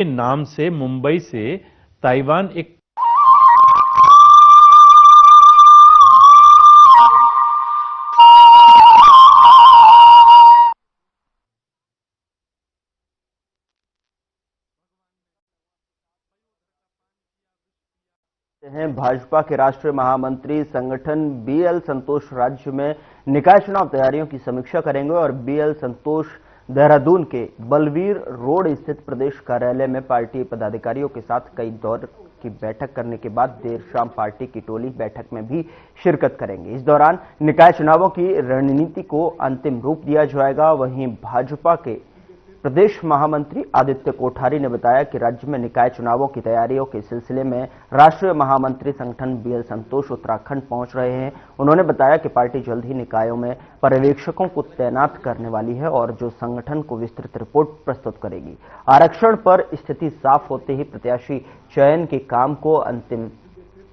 के नाम से मुंबई से ताइवान एक हैं भाजपा के राष्ट्रीय महामंत्री संगठन बीएल संतोष राज्य में निकाय चुनाव तैयारियों की समीक्षा करेंगे और बीएल संतोष देहरादून के बलवीर रोड स्थित प्रदेश कार्यालय में पार्टी पदाधिकारियों के साथ कई दौर की बैठक करने के बाद देर शाम पार्टी की टोली बैठक में भी शिरकत करेंगे। इस दौरान निकाय चुनावों की रणनीति को अंतिम रूप दिया जाएगा। वहीं भाजपा के प्रदेश महामंत्री आदित्य कोठारी ने बताया कि राज्य में निकाय चुनावों की तैयारियों के सिलसिले में राष्ट्रीय महामंत्री संगठन बीएल संतोष उत्तराखंड पहुंच रहे हैं। उन्होंने बताया कि पार्टी जल्द ही निकायों में पर्यवेक्षकों को तैनात करने वाली है और जो संगठन को विस्तृत रिपोर्ट प्रस्तुत करेगी। आरक्षण पर स्थिति साफ होते ही प्रत्याशी चयन के काम को अंतिम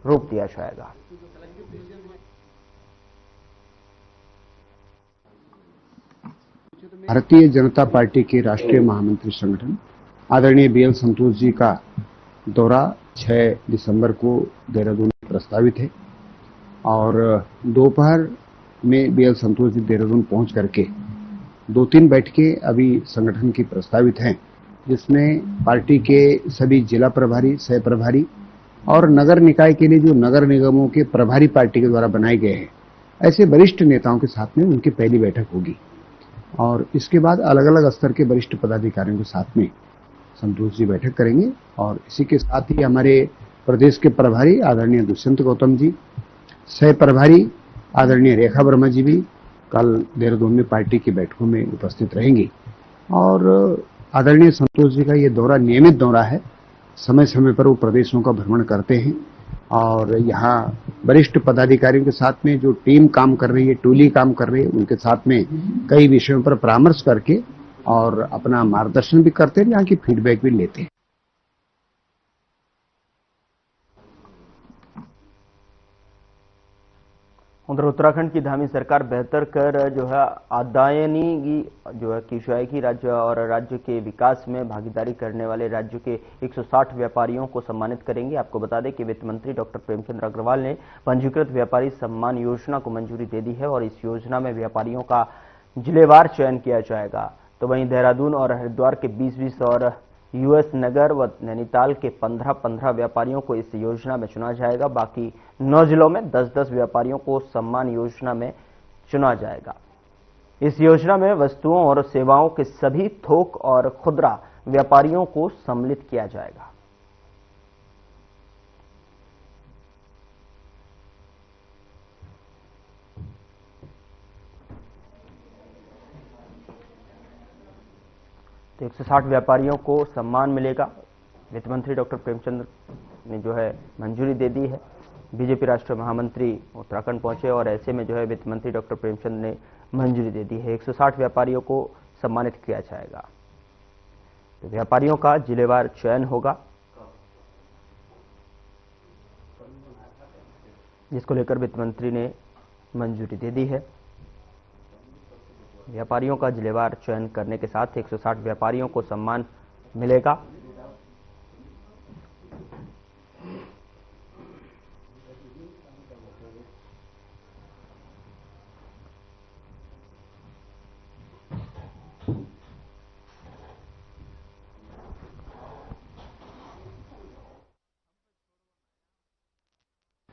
रूप दिया जाएगा। भारतीय जनता पार्टी के राष्ट्रीय महामंत्री संगठन आदरणीय बीएल संतोष जी का दौरा 6 दिसंबर को देहरादून में प्रस्तावित है और दोपहर में बीएल संतोष जी देहरादून पहुंच करके 2-3 बैठकें अभी संगठन की प्रस्तावित हैं, जिसमें पार्टी के सभी जिला प्रभारी, सह प्रभारी और नगर निकाय के लिए जो नगर निगमों के प्रभारी पार्टी के द्वारा बनाए गए हैं, ऐसे वरिष्ठ नेताओं के साथ में उनकी पहली बैठक होगी और इसके बाद अलग अलग स्तर के वरिष्ठ पदाधिकारियों के साथ में संतोष जी बैठक करेंगे। और इसी के साथ ही हमारे प्रदेश के प्रभारी आदरणीय दुष्यंत गौतम जी, सह प्रभारी आदरणीय रेखा वर्मा जी भी कल देहरादून में पार्टी की बैठकों में उपस्थित रहेंगी। और आदरणीय संतोष जी का ये दौरा नियमित दौरा है, समय समय पर वो प्रदेशों का भ्रमण करते हैं और यहाँ वरिष्ठ पदाधिकारियों के साथ में जो टीम काम कर रही है, टोली काम कर रही है, उनके साथ में कई विषयों पर परामर्श करके और अपना मार्गदर्शन भी करते हैं, यहाँ की फीडबैक भी लेते हैं। उधर उत्तराखंड की धामी सरकार बेहतर कर जो है आदायनी की जाएगी। राज्य के विकास में भागीदारी करने वाले राज्य के 160 व्यापारियों को सम्मानित करेंगे। आपको बता दें कि वित्त मंत्री डॉक्टर प्रेमचंद अग्रवाल ने पंजीकृत व्यापारी सम्मान योजना को मंजूरी दे दी है और इस योजना में व्यापारियों का जिलेवार चयन किया जाएगा। तो वहीं देहरादून और हरिद्वार के 20-20 और यूएस नगर व नैनीताल के 15-15 व्यापारियों को इस योजना में चुना जाएगा। बाकी 9 जिलों में 10-10 व्यापारियों को सम्मान योजना में चुना जाएगा। इस योजना में वस्तुओं और सेवाओं के सभी थोक और खुदरा व्यापारियों को सम्मिलित किया जाएगा। तो 160 व्यापारियों को सम्मान मिलेगा। वित्त मंत्री डॉक्टर प्रेमचंद ने जो है मंजूरी दे दी है। बीजेपी राष्ट्रीय महामंत्री उत्तराखंड पहुंचे और ऐसे में जो है वित्त मंत्री डॉक्टर प्रेमचंद ने मंजूरी दे दी है। 160 व्यापारियों को सम्मानित किया जाएगा। तो व्यापारियों का जिलेवार चयन होगा, जिसको लेकर वित्त मंत्री ने मंजूरी दे दी है। व्यापारियों का जिलेवार चयन करने के साथ 160 व्यापारियों को सम्मान मिलेगा।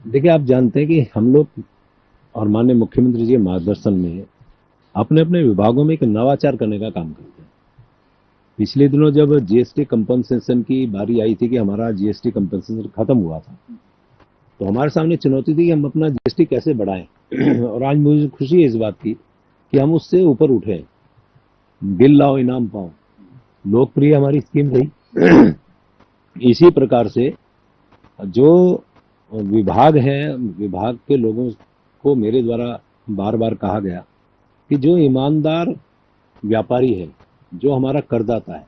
देखिए, आप जानते हैं कि हम लोग और माननीय मुख्यमंत्री जी के मार्गदर्शन में अपने अपने विभागों में एक नवाचार करने का काम करते हैं। पिछले दिनों जब जीएसटी कंपनसेशन की बारी आई थी कि हमारा जीएसटी कंपनसेशन खत्म हुआ था, तो हमारे सामने चुनौती थी कि हम अपना जीएसटी कैसे बढ़ाएं। और आज मुझे खुशी है इस बात की कि हम उससे ऊपर उठे। बिल लाओ इनाम पाओ लोकप्रिय हमारी स्कीम रही। इसी प्रकार से जो विभाग है, विभाग के लोगों को मेरे द्वारा बार बार कहा गया कि जो ईमानदार व्यापारी है, जो हमारा करदाता है,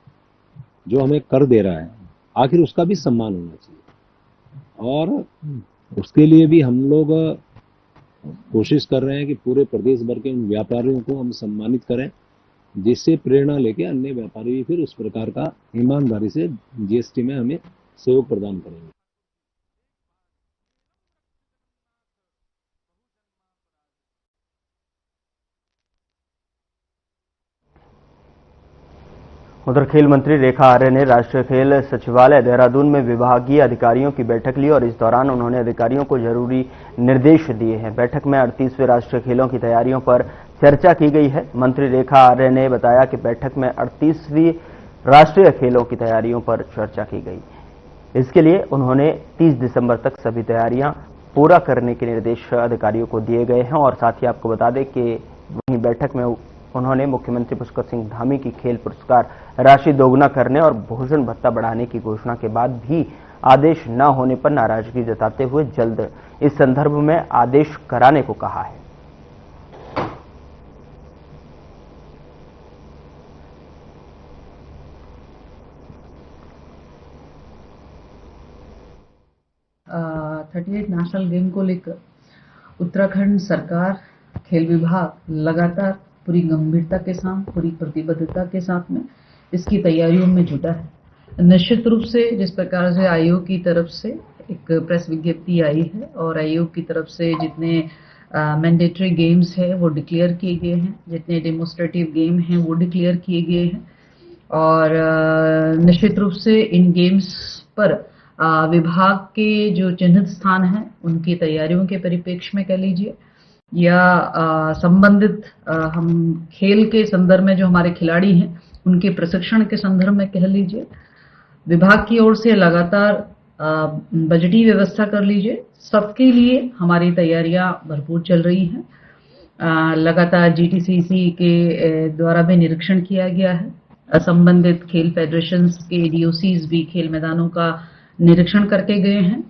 जो हमें कर दे रहा है, आखिर उसका भी सम्मान होना चाहिए। और उसके लिए भी हम लोग कोशिश कर रहे हैं कि पूरे प्रदेश भर के उन व्यापारियों को हम सम्मानित करें जिससे प्रेरणा लेके अन्य व्यापारी भी फिर उस प्रकार का ईमानदारी से जीएसटी में हमें सहयोग प्रदान करेंगे। उधर खेल मंत्री रेखा आर्य ने राष्ट्रीय खेल सचिवालय देहरादून में विभागीय अधिकारियों की बैठक ली और इस दौरान उन्होंने अधिकारियों को जरूरी निर्देश दिए हैं। बैठक में 38वें राष्ट्रीय खेलों की तैयारियों पर चर्चा की गई है। मंत्री रेखा आर्य ने बताया कि बैठक में 38वीं राष्ट्रीय खेलों की तैयारियों पर चर्चा की गई। इसके लिए उन्होंने 30 दिसंबर तक सभी तैयारियां पूरा करने के निर्देश अधिकारियों को दिए गए हैं। और साथ ही आपको बता दें कि वहीं बैठक में उन्होंने मुख्यमंत्री पुष्कर सिंह धामी की खेल पुरस्कार राशि दोगुना करने और भोजन भत्ता बढ़ाने की घोषणा के बाद भी आदेश न होने पर नाराजगी जताते हुए जल्द इस संदर्भ में आदेश कराने को कहा है। थर्टी नेशनल गेम को लेकर उत्तराखंड सरकार, खेल विभाग लगातार पूरी गंभीरता के साथ, पूरी प्रतिबद्धता के साथ में इसकी तैयारियों में जुटा है। निश्चित रूप से जिस प्रकार से आयोग की तरफ से एक प्रेस विज्ञप्ति आई है और आयोग की तरफ से जितने मैंडेटरी गेम्स है वो डिक्लेयर किए गए हैं, जितने डेमोस्ट्रेटिव गेम हैं वो डिक्लेयर किए गए हैं और निश्चित रूप से इन गेम्स पर विभाग के जो चिन्हित स्थान हैं उनकी तैयारियों के परिप्रेक्ष्य में कह लीजिए या संबंधित हम खेल के संदर्भ में जो हमारे खिलाड़ी हैं उनके प्रशिक्षण के संदर्भ में कह लीजिए, विभाग की ओर से लगातार बजटीय व्यवस्था कर लीजिए, सबके लिए हमारी तैयारियां भरपूर चल रही हैं। लगातार जीटीसीसी के द्वारा भी निरीक्षण किया गया है। संबंधित खेल फेडरेशंस के डीओसीज भी खेल मैदानों का निरीक्षण करके गए हैं।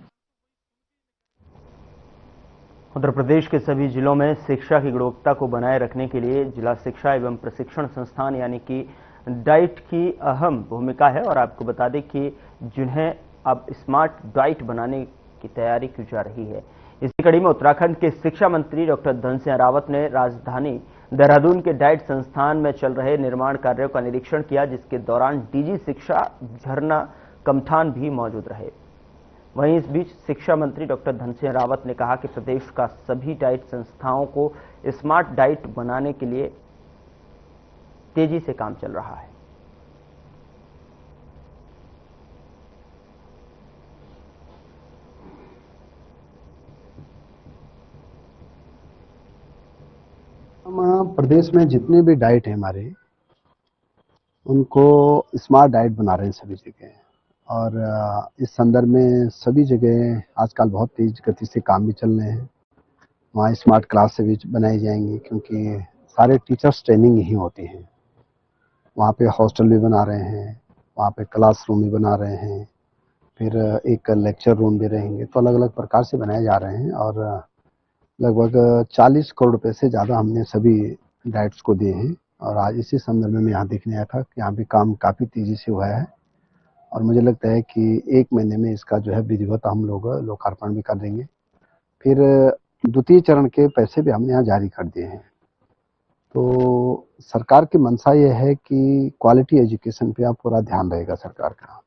उत्तर प्रदेश के सभी जिलों में शिक्षा की गुणवत्ता को बनाए रखने के लिए जिला शिक्षा एवं प्रशिक्षण संस्थान यानी कि डाइट की अहम भूमिका है। और आपको बता दें कि जिन्हें अब स्मार्ट डाइट बनाने की तैयारी की जा रही है। इसी कड़ी में उत्तराखंड के शिक्षा मंत्री डॉक्टर धन सिंह रावत ने राजधानी देहरादून के डाइट संस्थान में चल रहे निर्माण कार्यों का निरीक्षण किया, जिसके दौरान डीजी शिक्षा झरना कमठान भी मौजूद रहे। वहीं इस बीच शिक्षा मंत्री डॉक्टर धन सिंह रावत ने कहा कि प्रदेश का सभी डाइट संस्थाओं को स्मार्ट डाइट बनाने के लिए तेजी से काम चल रहा है। हम प्रदेश में जितने भी डाइट हैं हमारे, उनको स्मार्ट डाइट बना रहे हैं सभी जगह। और इस संदर्भ में सभी जगह आजकल बहुत तेज गति से काम भी चल रहे हैं। वहाँ स्मार्ट क्लास भी बनाई जाएंगी क्योंकि सारे टीचर्स ट्रेनिंग ही होती हैं। वहाँ पे हॉस्टल भी बना रहे हैं, वहाँ पे क्लासरूम भी बना रहे हैं, फिर एक लेक्चर रूम भी रहेंगे। तो अलग अलग प्रकार से बनाए जा रहे हैं और लगभग 40 करोड़ रुपए से ज़्यादा हमने सभी डाइट्स को दिए हैं। और आज इसी संदर्भ में मैं यहाँ देखने आया था कि यहाँ भी काम काफ़ी तेज़ी से हुआ है और मुझे लगता है कि 1 महीने में इसका जो है विधिवत हम लोग लोकार्पण भी कर देंगे। फिर द्वितीय चरण के पैसे भी हमने यहाँ जारी कर दिए हैं। तो सरकार की मंशा ये है कि क्वालिटी एजुकेशन पे आप पूरा ध्यान रहेगा सरकार का।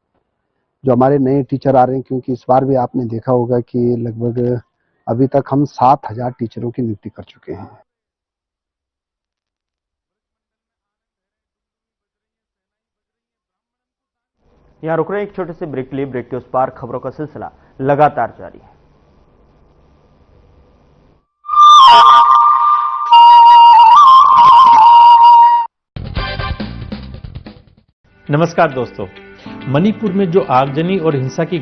जो हमारे नए टीचर आ रहे हैं, क्योंकि इस बार भी आपने देखा होगा कि लगभग अभी तक हम 7,000 टीचरों की नियुक्ति कर चुके हैं। यहां रुक रहे हैं एक छोटे से ब्रेक के लिए। ब्रेक के उस पार खबरों का सिलसिला लगातार जारी है। नमस्कार दोस्तों, मणिपुर में जो आगजनी और हिंसा की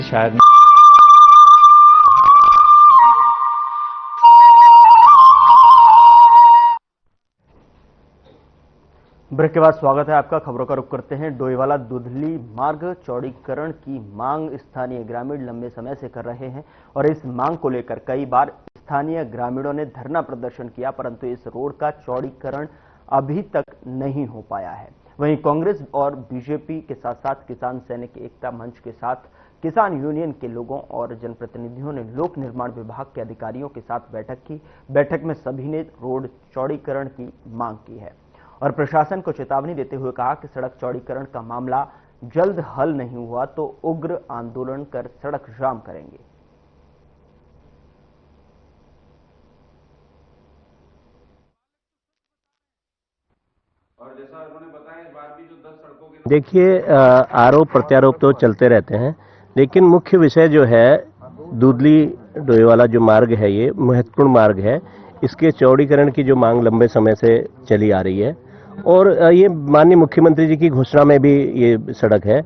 शायद ब्रेक के बाद स्वागत है आपका। खबरों का रुख करते हैं। डोईवाला दुधली मार्ग चौड़ीकरण की मांग स्थानीय ग्रामीण लंबे समय से कर रहे हैं और इस मांग को लेकर कई बार स्थानीय ग्रामीणों ने धरना प्रदर्शन किया, परंतु इस रोड का चौड़ीकरण अभी तक नहीं हो पाया है। वहीं कांग्रेस और बीजेपी के साथ साथ किसान सैनिक एकता मंच के साथ किसान यूनियन के लोगों और जनप्रतिनिधियों ने लोक निर्माण विभाग के अधिकारियों के साथ बैठक की। बैठक में सभी ने रोड चौड़ीकरण की मांग की है और प्रशासन को चेतावनी देते हुए कहा कि सड़क चौड़ीकरण का मामला जल्द हल नहीं हुआ तो उग्र आंदोलन कर सड़क जाम करेंगे। और जैसा उन्होंने बताया इस बार भी जो 10 सड़कों के देखिए, आरोप प्रत्यारोप तो चलते रहते हैं, लेकिन मुख्य विषय जो है दूधली डोईवाला जो मार्ग है ये महत्वपूर्ण मार्ग है। इसके चौड़ीकरण की जो मांग लंबे समय से चली आ रही है और ये माननीय मुख्यमंत्री जी की घोषणा में भी ये सड़क है।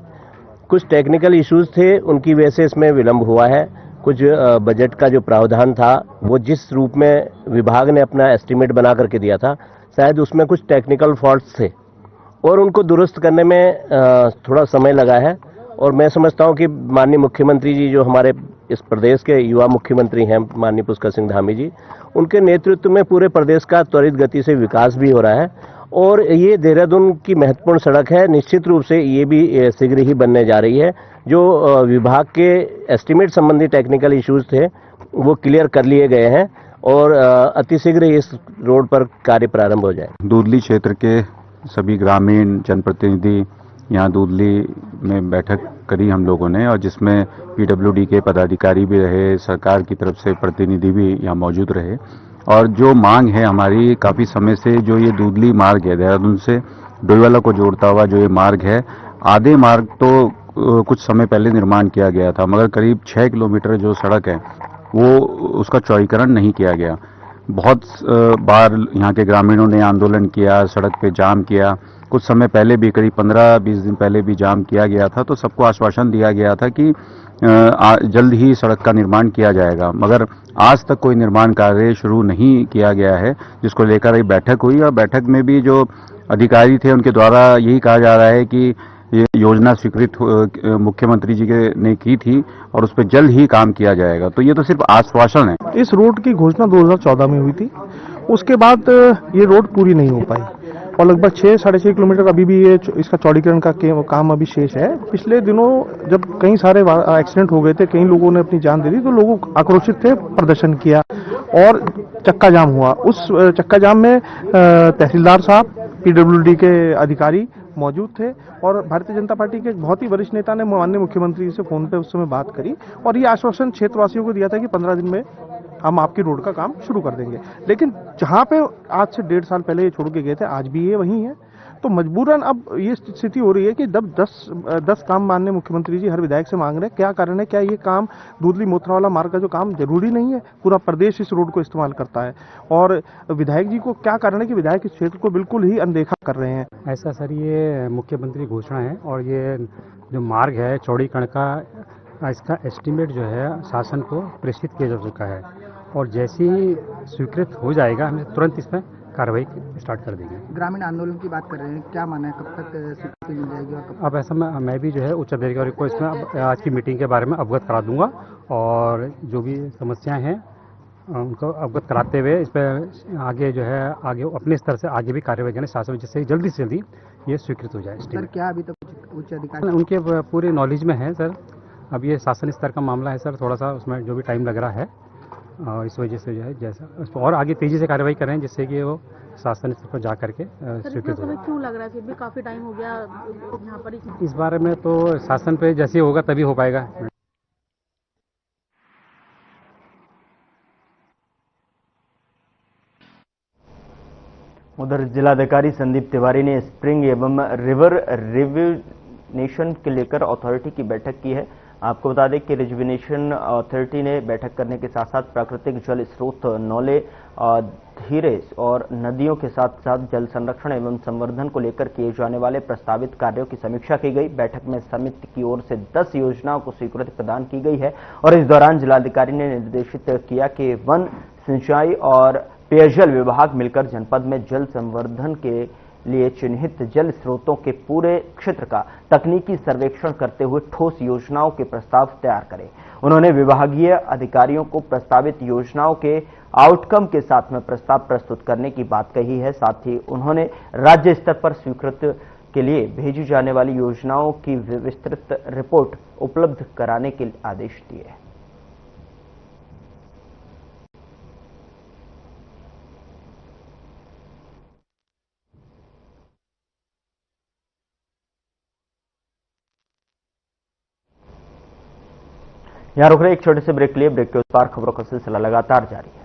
कुछ टेक्निकल इश्यूज थे, उनकी वजह से इसमें विलंब हुआ है। कुछ बजट का जो प्रावधान था वो जिस रूप में विभाग ने अपना एस्टीमेट बना करके दिया था, शायद उसमें कुछ टेक्निकल फॉल्ट्स थे और उनको दुरुस्त करने में थोड़ा समय लगा है। और मैं समझता हूं कि माननीय मुख्यमंत्री जी जो हमारे इस प्रदेश के युवा मुख्यमंत्री हैं, माननीय पुष्कर सिंह धामी जी, उनके नेतृत्व में पूरे प्रदेश का त्वरित गति से विकास भी हो रहा है और ये देहरादून की महत्वपूर्ण सड़क है। निश्चित रूप से ये भी शीघ्र ही बनने जा रही है। जो विभाग के एस्टीमेट संबंधी टेक्निकल इश्यूज थे वो क्लियर कर लिए गए हैं और अतिशीघ्र इस रोड पर कार्य प्रारंभ हो जाए। दूधली क्षेत्र के सभी ग्रामीण जनप्रतिनिधि यहाँ दूधली में बैठक करी हम लोगों ने और जिसमें पीडब्ल्यूडी के पदाधिकारी भी रहे, सरकार की तरफ से प्रतिनिधि भी यहाँ मौजूद रहे। और जो मांग है हमारी काफ़ी समय से, जो ये दूधली मार्ग है देहरादून से डोईवाला को जोड़ता हुआ जो ये मार्ग है, आधे मार्ग तो कुछ समय पहले निर्माण किया गया था, मगर करीब 6 किलोमीटर जो सड़क है वो उसका चौड़ीकरण नहीं किया गया। बहुत बार यहाँ के ग्रामीणों ने आंदोलन किया, सड़क पे जाम किया। कुछ समय पहले भी, करीब 15-20 दिन पहले भी जाम किया गया था, तो सबको आश्वासन दिया गया था कि जल्द ही सड़क का निर्माण किया जाएगा, मगर आज तक कोई निर्माण कार्य शुरू नहीं किया गया है, जिसको लेकर एक बैठक हुई और बैठक में भी जो अधिकारी थे उनके द्वारा यही कहा जा रहा है कि ये योजना स्वीकृत मुख्यमंत्री जी ने की थी और उस पर जल्द ही काम किया जाएगा। तो ये तो सिर्फ आश्वासन है। इस रोड की घोषणा 2014 में हुई थी, उसके बाद ये रोड पूरी नहीं हो पाई और लगभग 6-6.5 किलोमीटर अभी भी ये इसका चौड़ीकरण का काम अभी शेष है। पिछले दिनों जब कई सारे एक्सीडेंट हो गए थे, कई लोगों ने अपनी जान दे दी, तो लोग आक्रोशित थे, प्रदर्शन किया और चक्का जाम हुआ। उस चक्का जाम में तहसीलदार साहब, पीडब्ल्यूडी के अधिकारी मौजूद थे और भारतीय जनता पार्टी के एक बहुत ही वरिष्ठ नेता ने माननीय मुख्यमंत्री से फोन पे उस समय बात करी और ये आश्वासन क्षेत्रवासियों को दिया था कि 15 दिन में हम आपकी रोड का काम शुरू कर देंगे। लेकिन जहां पे आज से 1.5 साल पहले ये छोड़ के गए थे, आज भी ये वहीं है। तो मजबूरन अब ये स्थिति हो रही है कि जब 10 काम माननीय मुख्यमंत्री जी हर विधायक से मांग रहे हैं, क्या कारण है? क्या ये काम दूधली मोथरावाला मार्ग का जो काम जरूरी नहीं है? पूरा प्रदेश इस रोड को इस्तेमाल करता है और विधायक जी को क्या कारण है कि विधायक इस क्षेत्र को बिल्कुल ही अनदेखा कर रहे हैं? ऐसा सर, ये मुख्यमंत्री घोषणा है और ये जो मार्ग है चौड़ीकरण का, इसका एस्टीमेट जो है शासन को प्रेषित किया जा चुका है और जैसे ही स्वीकृत हो जाएगा हम तुरंत इसमें कार्रवाई स्टार्ट कर देंगे। ग्रामीण आंदोलन की बात कर रहे हैं, क्या माना है, कब तक स्वीकृति मिल जाएगी? और कब? अब ऐसा मैं भी जो है उच्च अधिकारी को इसमें आज की मीटिंग के बारे में अवगत करा दूंगा और जो भी समस्याएं हैं उनको अवगत कराते हुए इस पर आगे जो है आगे अपने स्तर से आगे भी कार्रवाई करें शासन, जिससे जल्दी से जल्दी ये स्वीकृत हो जाए। सर, क्या अभी तक उच्च अधिकारी उनके पूरे नॉलेज में है सर? अब ये शासन स्तर का मामला है सर, थोड़ा सा उसमें जो भी टाइम लग रहा है और इस वजह से जो है जैसा उसको और आगे तेजी से कार्रवाई करें जिससे कि वो शासन स्तर पर जा करके स्वीकृत हो। क्यों लग रहा है? फिर भी काफी टाइम हो गया यहाँ पर। इस बारे में तो शासन पे जैसे होगा तभी हो पाएगा। उधर जिलाधिकारी संदीप तिवारी ने स्प्रिंग एवं रिवर रिजुविनेशन के लेकर अथॉरिटी की बैठक की है। आपको बता दें कि रिजुविनेशन अथॉरिटी ने बैठक करने के साथ साथ प्राकृतिक जल स्रोत नौले धीरे और नदियों के साथ साथ जल संरक्षण एवं संवर्धन को लेकर किए जाने वाले प्रस्तावित कार्यों की समीक्षा की गई। बैठक में समिति की ओर से 10 योजनाओं को स्वीकृति प्रदान की गई है और इस दौरान जिलाधिकारी ने निर्देशित किया कि वन, सिंचाई और पेयजल विभाग मिलकर जनपद में जल संवर्धन के लिए चिन्हित जल स्रोतों के पूरे क्षेत्र का तकनीकी सर्वेक्षण करते हुए ठोस योजनाओं के प्रस्ताव तैयार करें। उन्होंने विभागीय अधिकारियों को प्रस्तावित योजनाओं के आउटकम के साथ में प्रस्ताव प्रस्तुत करने की बात कही है। साथ ही उन्होंने राज्य स्तर पर स्वीकृति के लिए भेजी जाने वाली योजनाओं की विस्तृत रिपोर्ट उपलब्ध कराने के आदेश दिए हैं। यहां रुक रहे एक छोटे से ब्रेक लिए। ब्रेक के उस पार खबरों का सिलसिला लगातार जारी है।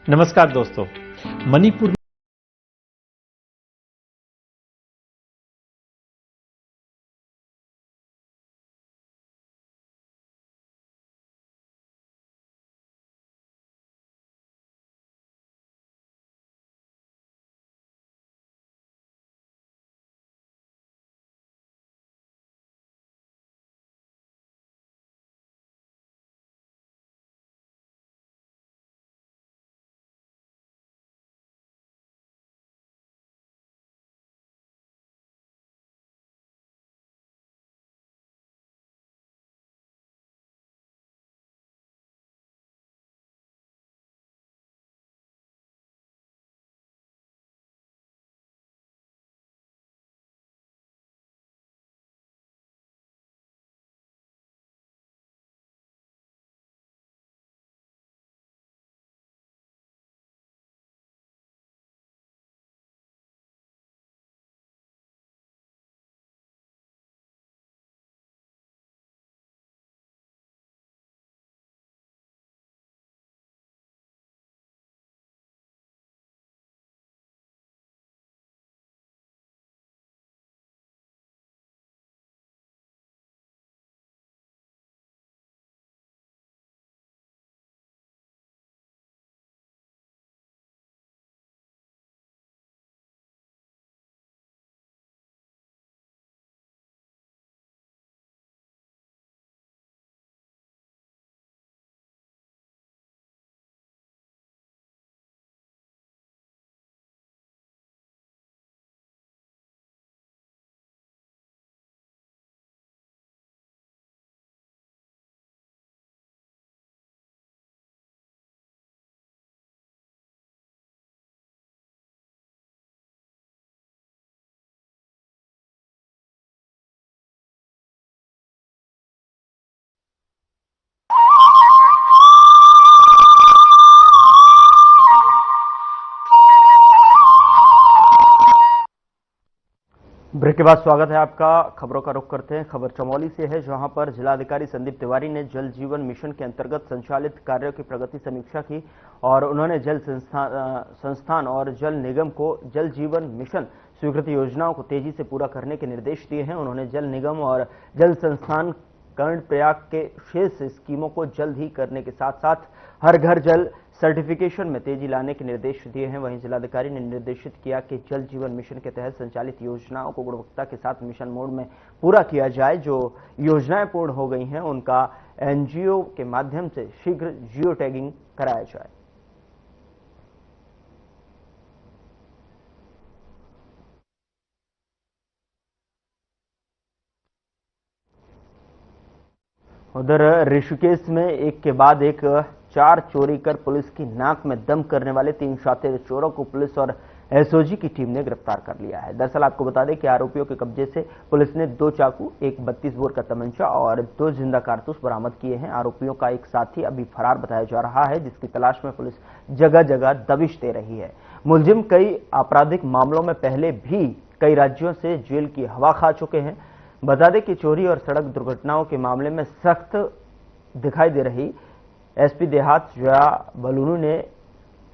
नमस्कार दोस्तों, मणिपुर ब्रेक के बाद स्वागत है आपका। खबरों का रुख करते हैं। खबर चमोली से है, जहां पर जिलाधिकारी संदीप तिवारी ने जल जीवन मिशन के अंतर्गत संचालित कार्यों की प्रगति समीक्षा की और उन्होंने जल संस्थान और जल निगम को जल जीवन मिशन स्वीकृति योजनाओं को तेजी से पूरा करने के निर्देश दिए हैं। उन्होंने जल निगम और जल संस्थान कर्णप्रयाग के शेष स्कीमों को जल्द ही करने के साथ साथ हर घर जल सर्टिफिकेशन में तेजी लाने के निर्देश दिए हैं। वहीं जिलाधिकारी ने निर्देशित किया कि जल जीवन मिशन के तहत संचालित योजनाओं को गुणवत्ता के साथ मिशन मोड में पूरा किया जाए। जो योजनाएं पूर्ण हो गई हैं उनका एनजीओ के माध्यम से शीघ्र जियो टैगिंग कराया जाए। उधर ऋषिकेश में एक के बाद एक 4 चोरी कर पुलिस की नाक में दम करने वाले 3 शातिर चोरों को पुलिस और एसओजी की टीम ने गिरफ्तार कर लिया है। दरअसल आपको बता दें कि आरोपियों के कब्जे से पुलिस ने 2 चाकू, एक 32 बोर का तमंचा और 2 जिंदा कारतूस बरामद किए हैं। आरोपियों का एक साथी अभी फरार बताया जा रहा है, जिसकी तलाश में पुलिस जगह जगह दबिश दे रही है। मुलजिम कई आपराधिक मामलों में पहले भी कई राज्यों से जेल की हवा खा चुके हैं। बता दें कि चोरी और सड़क दुर्घटनाओं के मामले में सख्त दिखाई दे रही एसपी देहात जया बलूनू ने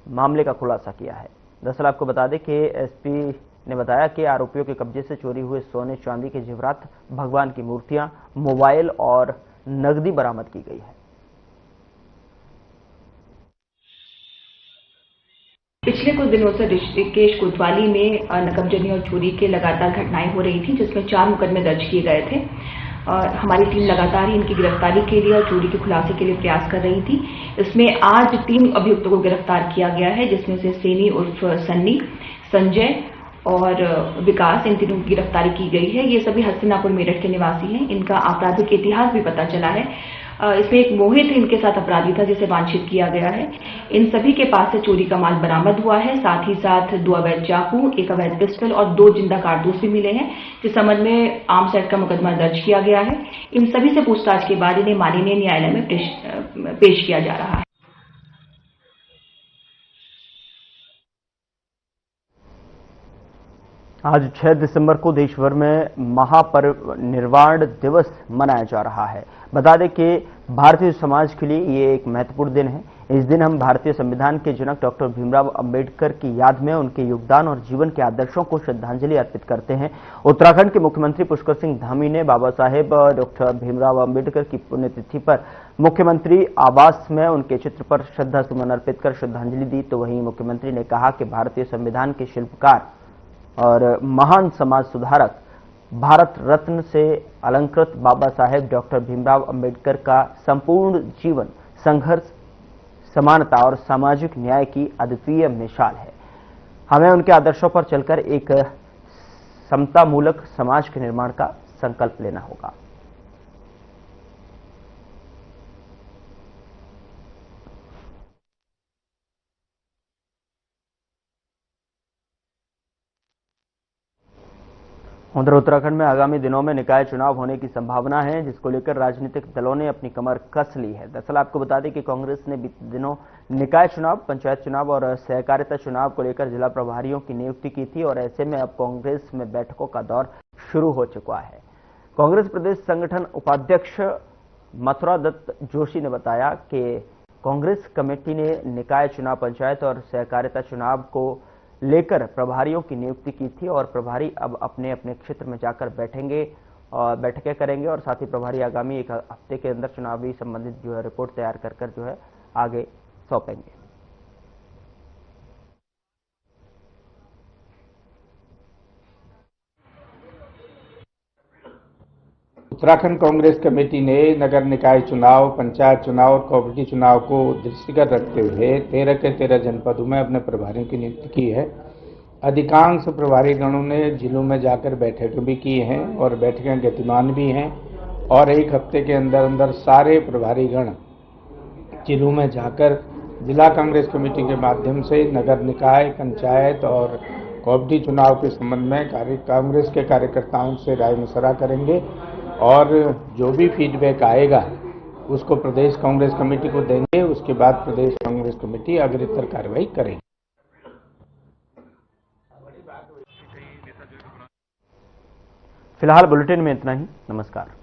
मामले का खुलासा किया है। दरअसल आपको बता दें कि एसपी ने बताया कि आरोपियों के कब्जे से चोरी हुए सोने चांदी के जेवरात, भगवान की मूर्तियां, मोबाइल और नकदी बरामद की गई है। पिछले कुछ दिनों से ऋषिकेश कोतवाली में नकबजनी और चोरी के लगातार घटनाएं हो रही थी, जिसमें 4 मुकदमे दर्ज किए गए थे। और हमारी टीम लगातार ही इनकी गिरफ्तारी के लिए और चोरी के खुलासे के लिए प्रयास कर रही थी। इसमें आज 3 अभियुक्तों को गिरफ्तार किया गया है, जिसमें से सेनी उर्फ सन्नी, संजय और विकास, इन तीनों की गिरफ्तारी की गई है। ये सभी हस्तिनापुर मेरठ के निवासी हैं। इनका आपराधिक इतिहास भी पता चला है। इसमें एक मोहित इनके साथ अपराधी था, जिसे वांछित किया गया है। इन सभी के पास से चोरी का माल बरामद हुआ है। साथ ही साथ 2 अवैध चाकू, 1 अवैध पिस्टल और 2 जिंदा कारतूस भी मिले हैं, जिस संबंध में आर्म्स एक्ट का मुकदमा दर्ज किया गया है। इन सभी से पूछताछ के बाद इन्हें माननीय न्यायालय में पेश किया जा रहा है। आज 6 दिसंबर को देश भर में महापरिनिर्वाण दिवस मनाया जा रहा है। बता दें कि भारतीय समाज के लिए ये एक महत्वपूर्ण दिन है। इस दिन हम भारतीय संविधान के जनक डॉक्टर भीमराव अंबेडकर की याद में उनके योगदान और जीवन के आदर्शों को श्रद्धांजलि अर्पित करते हैं। उत्तराखंड के मुख्यमंत्री पुष्कर सिंह धामी ने बाबा साहेब डॉक्टर भीमराव अंबेडकर की पुण्यतिथि पर मुख्यमंत्री आवास में उनके चित्र पर श्रद्धा सुमन अर्पित कर श्रद्धांजलि दी। तो वहीं मुख्यमंत्री ने कहा कि भारतीय संविधान के शिल्पकार और महान समाज सुधारक, भारत रत्न से अलंकृत बाबा साहेब डॉक्टर भीमराव अंबेडकर का संपूर्ण जीवन संघर्ष, समानता और सामाजिक न्याय की अद्वितीय मिसाल है। हमें उनके आदर्शों पर चलकर एक समतामूलक समाज के निर्माण का संकल्प लेना होगा। उधर उत्तराखंड में आगामी दिनों में निकाय चुनाव होने की संभावना है, जिसको लेकर राजनीतिक दलों ने अपनी कमर कस ली है। दरअसल आपको बता दें कि कांग्रेस ने बीते दिनों निकाय चुनाव, पंचायत चुनाव और सहकारिता चुनाव को लेकर जिला प्रभारियों की नियुक्ति की थी और ऐसे में अब कांग्रेस में बैठकों का दौर शुरू हो चुका है। कांग्रेस प्रदेश संगठन उपाध्यक्ष मथुरा दत्त जोशी ने बताया कि कांग्रेस कमेटी ने निकाय चुनाव, पंचायत और सहकारिता चुनाव को लेकर प्रभारियों की नियुक्ति की थी और प्रभारी अब अपने अपने क्षेत्र में जाकर बैठेंगे और बैठकें करेंगे और साथ ही प्रभारी आगामी 1 हफ्ते के अंदर चुनावी संबंधित जो है रिपोर्ट तैयार कर जो है आगे सौंपेंगे। उत्तराखंड कांग्रेस कमेटी ने नगर निकाय चुनाव, पंचायत चुनाव और कोऑपरेटिव चुनाव को दृष्टिगत रखते हुए 13 के 13 जनपदों में अपने प्रभारियों की नियुक्ति की है। अधिकांश प्रभारी गणों ने जिलों में जाकर बैठकें भी की हैं और बैठकें गतिमान भी हैं और 1 हफ्ते के अंदर अंदर सारे प्रभारी गण जिलों में जाकर जिला कांग्रेस कमेटी के माध्यम से नगर निकाय, पंचायत और कोऑपरेटिव चुनाव के संबंध में कांग्रेस के कार्यकर्ताओं से राय मशवरा करेंगे और जो भी फीडबैक आएगा उसको प्रदेश कांग्रेस कमेटी को देंगे। उसके बाद प्रदेश कांग्रेस कमेटी अग्रतर कार्रवाई करेगी। फिलहाल बुलेटिन में इतना ही। नमस्कार।